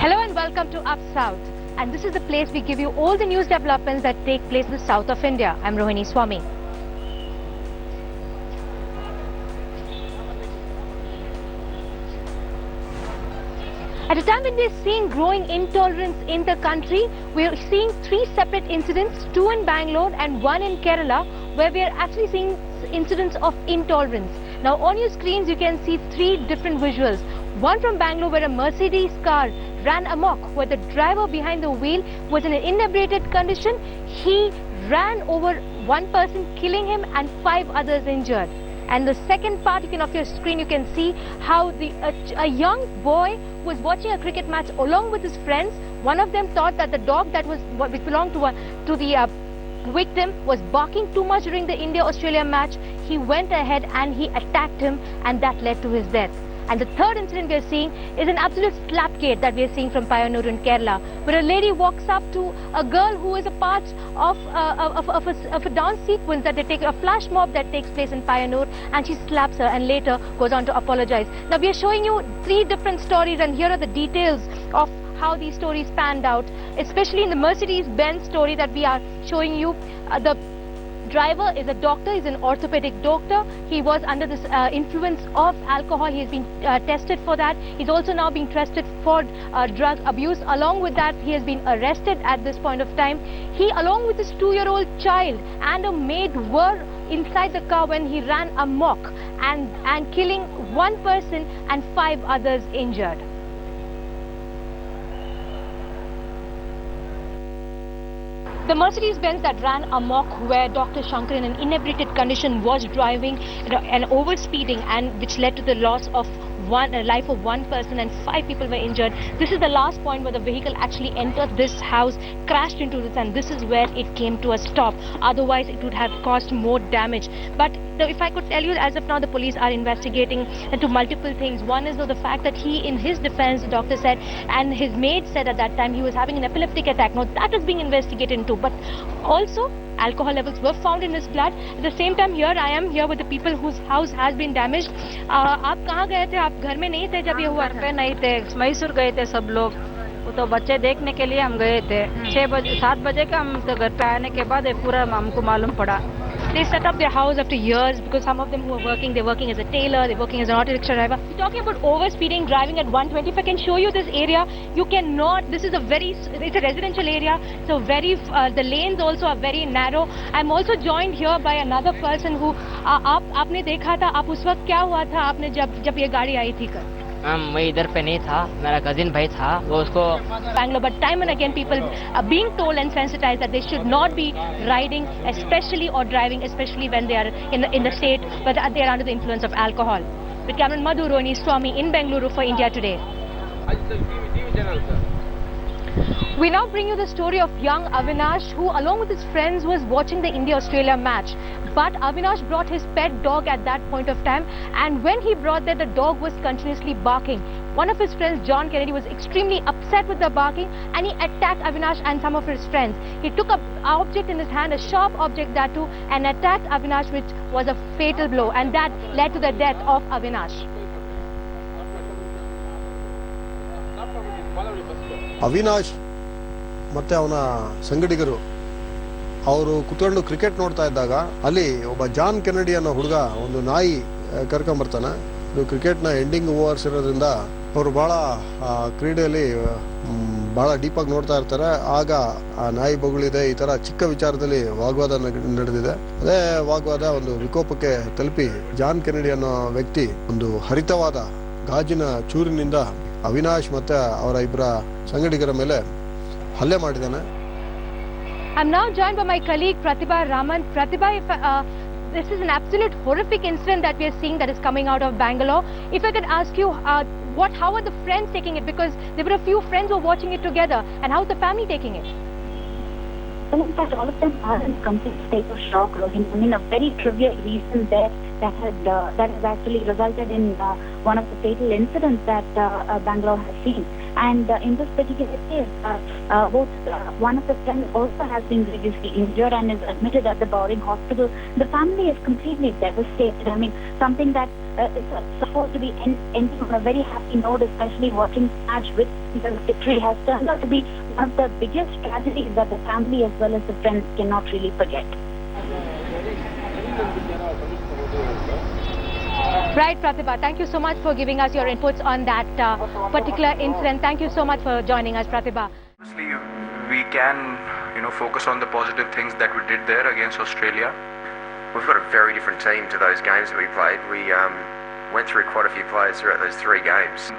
Hello and welcome to Up South. And this is the place we give you all the news developments that take place in the south of India. I'm Rohini Swami. At a time when we're seeing growing intolerance in the country, we're seeing three separate incidents, two in Bangalore and one in Kerala, where we're actually seeing incidents of intolerance. Now on your screens you can see three different visuals. One from Bangalore where a Mercedes car ran amok, where the driver behind the wheel was in an inebriated condition. He ran over one person, killing him, and 5 others injured. And the second part of your screen, you can see how a young boy was watching a cricket match along with his friends. One of them thought that the dog which belonged to the victim was barking too much during the India-Australia match. He went ahead and he attacked him, and that led to his death. And the third incident we are seeing is an absolute slapgate that we are seeing from Bangalore in Kerala, where a lady walks up to a girl who is a part of a dance sequence that they take, a flash mob that takes place in Bangalore, and she slaps her and later goes on to apologize. Now we are showing you three different stories, and here are the details of how these stories panned out, especially in the Mercedes-Benz story that we are showing you. The driver is a doctor, he's an orthopedic doctor. He was under this influence of alcohol. He has been tested for that. He's also now being tested for drug abuse. Along with that, he has been arrested at this point of time. He, along with his 2-year-old child and a maid, were inside the car when he ran amok and killing one person and 5 others injured. The Mercedes-Benz that ran amok, where Dr. Shankar in an inebriated condition was driving and overspeeding, and which led to the loss of life of one person and 5 people were injured. This is the last point where the vehicle actually entered this house, crashed into this, and this is where it came to a stop. Otherwise, it would have caused more damage. But if I could tell you, as of now, the police are investigating into multiple things. One is the fact that he, in his defense, the doctor said, and his maid said at that time, he was having an epileptic attack. Now, that is being investigated into. But also, alcohol levels were found in his blood. At the same time, here I am here with the people whose house has been damaged. आप कहाँ गए थे? आप घर में नहीं थे जब ये हुआ? घर पे नहीं थे, मैसूर गए थे सब लोग. वो तो बच्चे देखने के लिए हम गए थे. 7 बजे का हम तो घर पे आने के बाद ये पूरा हमको मालूम पड़ा. They set up their house after years because some of them who are working, they're working as a tailor, they're working as an auto rickshaw driver. We're talking about overspeeding, driving at 120. If I can show you this area, you cannot. This is it's a residential area, so the lanes also are very narrow. I'm also joined here by another person who आपने देखा था, आप उस वक्त क्या हुआ था आपने जब ये गाड़ी आई थी कर? मैं इधर पे नहीं था, मेरा कजिन भाई था, वो उसको Bangalore, but time and again people are being told and sensitized that they should not be riding, especially or driving, especially when they are in the state where they are under the influence of alcohol. With Cameron Madhu, Rohini Swami in Bangalore for India Today. We now bring you the story of young Avinash, who along with his friends was watching the India-Australia match. But Avinash brought his pet dog at that point of time, and when he brought that, the dog was continuously barking. One of his friends, John Kennedy, was extremely upset with the barking, and he attacked Avinash and some of his friends. He took an object in his hand, a sharp object that too, and attacked Avinash, which was a fatal blow, and that led to the death of Avinash. Avinash ಮತ್ತು ಅವನ ಸಂಗಡಿಗರು ಅವರು ಕುತ್ಕೊಂಡು cricket ನೋಡ್ತಾ ಇದ್ದಾಗ ಅಲ್ಲಿ ಒಬ್ಬ John Kennedy ಅನ್ನೋ ಹುಡುಗ ಒಂದು ನಾಯಿ ಕರ್ಕೊಂಬರ್ತಾನೆ. ಇದು ಕ್ರಿಕೆಟ್ನ ಎಂಡಿಂಗ್ ಓವರ್ಸ್ ಇರೋದ್ರಿಂದ ಅವರು ಭಾಳ ಕ್ರೀಡೆಯಲ್ಲಿ ಭಾಳ ಡೀಪಾಗಿ ನೋಡ್ತಾ ಇರ್ತಾರೆ. ಆಗ ಆ ನಾಯಿ ಬೊಗಳಿದೆ, ಈ ಥರ ಚಿಕ್ಕ ವಿಚಾರದಲ್ಲಿ ವಾಗ್ವಾದ ನಡೆದಿದೆ. ಅದೇ ವಾಗ್ವಾದ ಒಂದು ವಿಕೋಪಕ್ಕೆ ತಲುಪಿ ಜಾನ್ ಕೆನಡಿ ಅನ್ನೋ ವ್ಯಕ್ತಿ ಒಂದು ಹರಿತವಾದ ಗಾಜಿನ ಚೂರಿನಿಂದ ಅವಿನಾಶ್ ಮತ್ತೆ ಅವರ ಇಬ್ಬರ ಸಂಗಡಿಗರ ಮೇಲೆ ಹಲ್ಲೆ ಮಾಡಿದ್ದಾನೆ. I'm now joined by my colleague Pratibha Raman. Pratibha, this is an absolute horrific incident that we are seeing that is coming out of Bangalore. If I could ask you, how are the friends taking it? Because there were a few friends who were watching it together, and how's the family taking it? Well, in fact, all of them are in complete state of shock, Rohin. I mean, a very trivial reason there that has actually resulted in one of the fatal incidents that Bangalore has seen. And in this particular case, one of the friends also has been grievously injured and is admitted at the Bowring Hospital. The family is completely devastated. I mean, something that is supposed to be ending on a very happy note, especially watching the match with the victory, has turned out to be one of the biggest tragedies that the family as well as the friends cannot really forget. Right, Pratibha. Thank you so much for giving us your inputs on that particular incident. Thank you so much for joining us, Pratibha. Obviously, we can, focus on the positive things that we did there against Australia. We've got a very different team to those games that we played. We went through quite a few players throughout those 3 games.